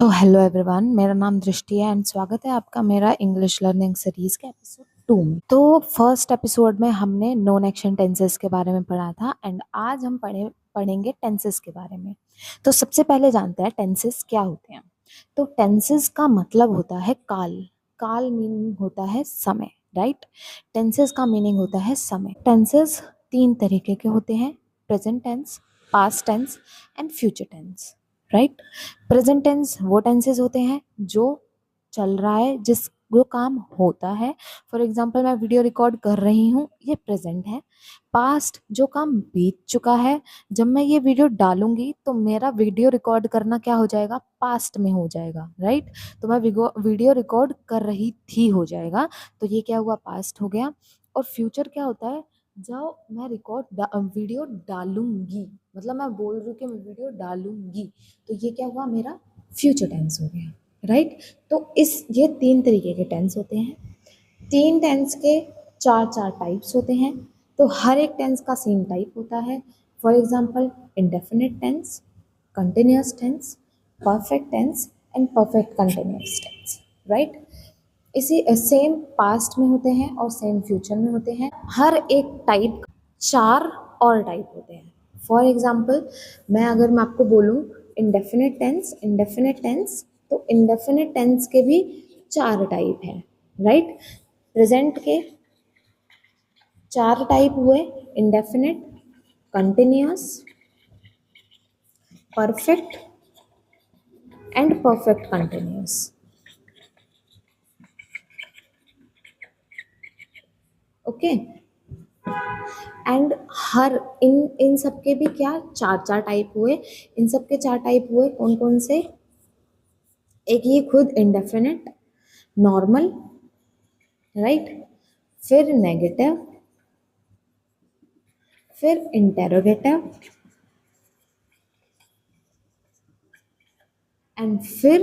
तो hello everyone, मेरा नाम दृष्टि है एंड स्वागत है आपका मेरा इंग्लिश लर्निंग सीरीज के एपिसोड 2 में। तो फर्स्ट एपिसोड में हमने नॉन एक्शन टेंसेस के बारे में पढ़ा था एंड आज हम पढ़ेंगे टेंसेस के बारे में। तो सबसे पहले जानते हैं टेंसेस क्या होते हैं। तो टेंसेस का मतलब होता है काल। काल मीनिंग होता है समय, राइट। टेंसेस का मीनिंग होता है समय। टेंसेस तीन तरीके के होते हैं: present tense, past tense and future tense, right. Present tense वो टेंसेस होते हैं जो चल रहा है, जो काम होता है। फॉर एग्जाम्पल मैं वीडियो रिकॉर्ड कर रही हूँ, ये प्रेजेंट है। पास्ट जो काम बीत चुका है, जब मैं ये वीडियो डालूंगी तो मेरा वीडियो रिकॉर्ड करना क्या हो जाएगा, पास्ट में हो जाएगा, राइट। तो मैं वीडियो रिकॉर्ड कर रही थी हो जाएगा, तो ये क्या हुआ, पास्ट हो गया। और फ्यूचर क्या होता है, जब मैं वीडियो डालूंगी, मतलब मैं बोल रही हूँ कि मैं वीडियो डालूंगी, तो ये क्या हुआ, मेरा फ्यूचर टेंस हो गया, राइट। तो ये तीन तरीके के टेंस होते हैं। तीन टेंस के चार चार टाइप्स होते हैं। तो हर एक टेंस का सेम टाइप होता है। For example indefinite tense, continuous tense, perfect tense and perfect continuous tense, right. इसी सेम पास्ट में होते हैं और सेम फ्यूचर में होते हैं। हर एक टाइप चार और टाइप होते हैं। फॉर एग्जाम्पल मैं आपको बोलूँ इंडेफिनिट टेंस, तो इंडेफिनिट टेंस के भी चार टाइप हैं, राइट। प्रेजेंट के चार टाइप हुए: indefinite, continuous, perfect and perfect continuous. Okay. And हर इन इन सब के भी क्या चार चार टाइप हुए। इन सब के चार टाइप हुए कौन कौन से? एक ये खुद इंडेफिनिट, नॉर्मल, राइट, फिर नेगेटिव, फिर इंटेरोगेटिव एंड फिर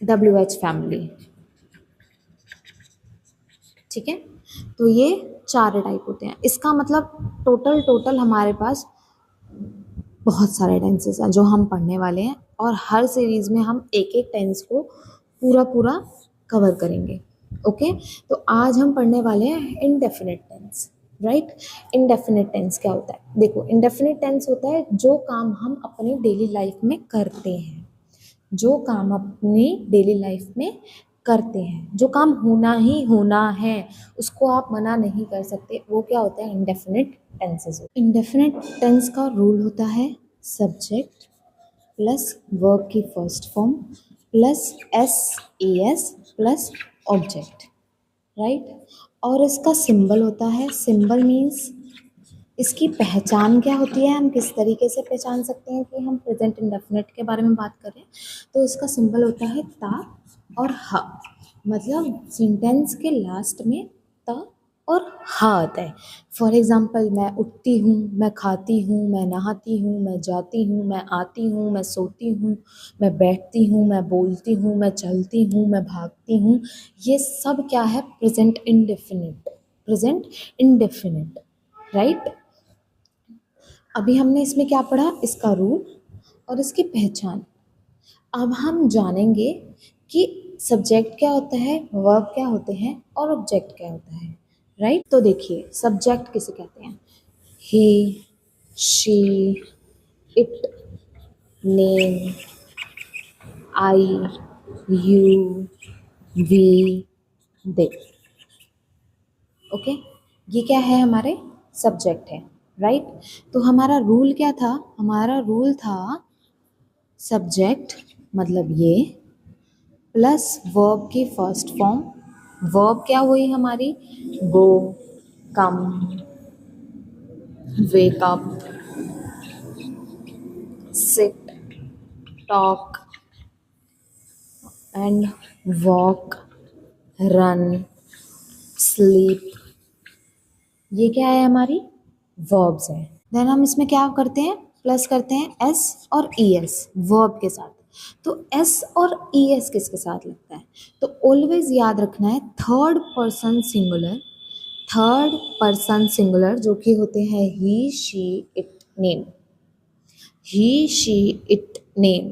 WH फैमिली। ठीक है, तो ये चार टाइप होते हैं। इसका मतलब टोटल हमारे पास बहुत सारे टेंसेस हैं जो हम पढ़ने वाले हैं, और हर सीरीज में हम एक एक टेंस को पूरा पूरा कवर करेंगे। ओके। तो आज हम पढ़ने वाले हैं indefinite tense, right. Indefinite tense क्या होता है? देखो, इनडेफिनिट टेंस होता है जो काम हम अपनी डेली लाइफ में करते हैं। जो काम अपनी डेली लाइफ में करते हैं, जो काम होना ही होना है, उसको आप मना नहीं कर सकते, वो क्या होता है, इंडेफिनिट टेंसेस। इंडेफिनिट टेंस का रूल होता है सब्जेक्ट प्लस वर्ब की first form plus SES plus object, right. और इसका सिंबल होता है, सिंबल मीन्स इसकी पहचान क्या होती है, हम किस तरीके से पहचान सकते हैं कि हम प्रेजेंट इंडेफिनिट के बारे में बात कर रहे हैं। तो इसका सिंबल होता है ता और ह। मतलब सेंटेंस के लास्ट में ता और हा आता है। फॉर एग्जाम्पल, मैं उठती हूँ, मैं खाती हूँ, मैं नहाती हूँ, मैं जाती हूँ, मैं आती हूँ, मैं सोती हूँ, मैं बैठती हूँ, मैं बोलती हूँ, मैं चलती हूँ, मैं भागती हूँ। ये सब क्या है, present indefinite, present indefinite, right. अभी हमने इसमें क्या पढ़ा, इसका रूल और इसकी पहचान। अब हम जानेंगे कि सब्जेक्ट क्या होता है, वर्ब क्या होते हैं और ऑब्जेक्ट क्या होता है, राइट। तो देखिए, सब्जेक्ट किसे कहते हैं? He, she, it, name, I, you, we, they. Okay, ये क्या है, हमारे सब्जेक्ट है, राइट। तो हमारा रूल क्या था? हमारा रूल था सब्जेक्ट मतलब ये प्लस वर्ब की फर्स्ट फॉर्म। वर्ब क्या हुई हमारी? Go, come, wake up, sit, talk and walk, run, sleep. ये क्या है, हमारी वर्ब्स है। देन हम इसमें क्या करते हैं, प्लस करते हैं S और ES वर्ब के साथ। तो S और ES किसके साथ लगता है? तो ऑलवेज याद रखना है third person singular, third person singular जो कि होते हैं he, she, it, name. He, she, it, name,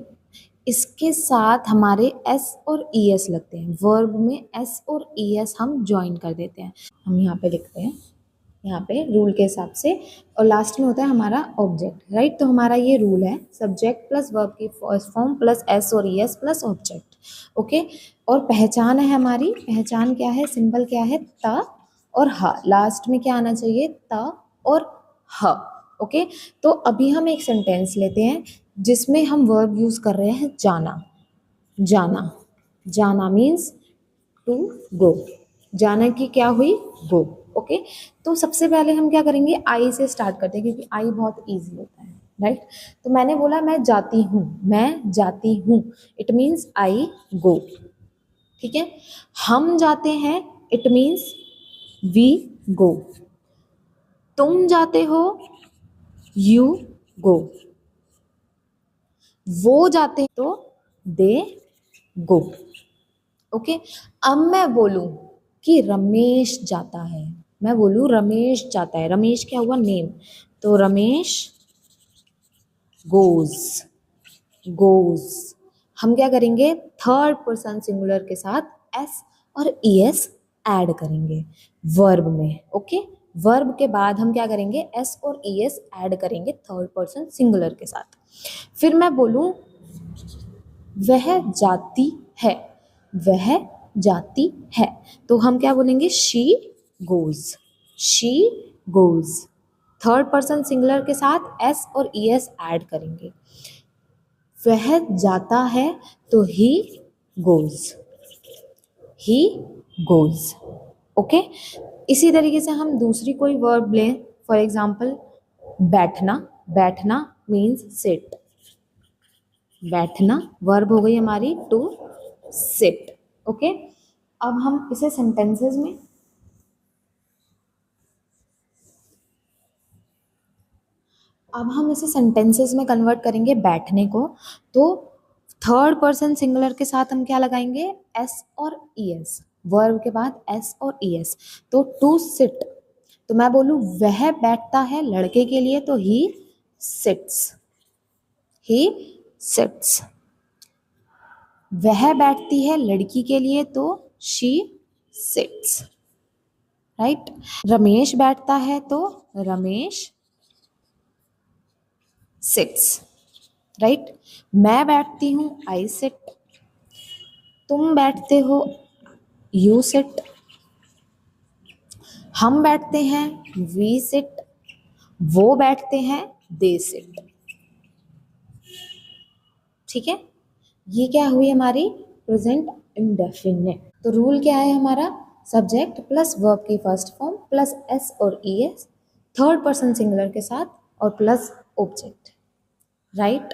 इसके साथ हमारे एस और ई एस लगते हैं, वर्ब में एस और ई एस हम ज्वाइन कर देते हैं। हम यहाँ पे लिखते हैं, यहाँ पे रूल के हिसाब से, और लास्ट में होता है हमारा ऑब्जेक्ट, राइट। तो हमारा ये रूल है, सब्जेक्ट प्लस वर्ब की फर्स्ट फॉर्म प्लस एस और E S plus object, okay. और पहचान है हमारी, पहचान क्या है, सिंबल क्या है, त और ह, लास्ट में क्या आना चाहिए, त और ह, ओके। तो अभी हम एक सेंटेंस लेते हैं जिसमें हम वर्ब यूज कर रहे हैं जाना, जाना, जाना मीन्स टू गो, जाना की क्या हुई, गो, ओके। तो सबसे पहले हम क्या करेंगे, आई से स्टार्ट करते हैं क्योंकि आई बहुत इजी होता है, राइट। तो मैंने बोला मैं जाती हूँ, मैं जाती हूँ, इट मीन्स आई गो, ठीक है। हम जाते हैं, इट मीन्स वी गो। तुम जाते हो, यू गो। वो जाते हैं तो दे गो, ओके। अब मैं बोलूं कि रमेश जाता है, मैं बोलूं रमेश जाता है, रमेश क्या हुआ, नेम, तो रमेश गोज, गोज। हम क्या करेंगे, थर्ड पर्सन सिंगुलर के साथ एस और ई एस ऐड करेंगे वर्ब में, ओके। वर्ब के बाद हम क्या करेंगे, एस और ई एस ऐड करेंगे थर्ड पर्सन सिंगुलर के साथ। फिर मैं बोलूं वह जाती है, वह जाती है, तो हम क्या बोलेंगे, she goes, she goes. Third person singular के साथ एस और ई एस ऐड करेंगे। वह जाता है तो he goes, he goes, okay. इसी तरीके से हम दूसरी कोई वर्ब लें, फॉर एग्जाम्पल बैठना, बैठना मीन्स सिट, बैठना वर्ब हो गई हमारी टू सिट, ओके। अब हम इसे सेंटेंसेस में, अब हम इसे सेंटेंसेस में कन्वर्ट करेंगे बैठने को। तो थर्ड पर्सन सिंगुलर के साथ हम क्या लगाएंगे, एस और ई एस, वर्ब के बाद एस और ई एस, तो टू सिट। तो मैं बोलूँ वह बैठता है लड़के के लिए तो ही सिट्स, ही सिट्स। वह बैठती है लड़की के लिए तो शी सिट्स, राइट। रमेश बैठता है तो रमेश सिट्स, राइट। मैं बैठती हूँ, आई सिट। तुम बैठते हो, यू सिट। हम बैठते हैं, वी सिट। वो बैठते हैं, दे सिट, ठीक है। ये क्या हुई हमारी प्रेजेंट इंडेफिनिट। तो रूल क्या है हमारा, सब्जेक्ट प्लस वर्ब की फर्स्ट फॉर्म प्लस एस और E S third person singular के साथ और प्लस ऑब्जेक्ट, राइट।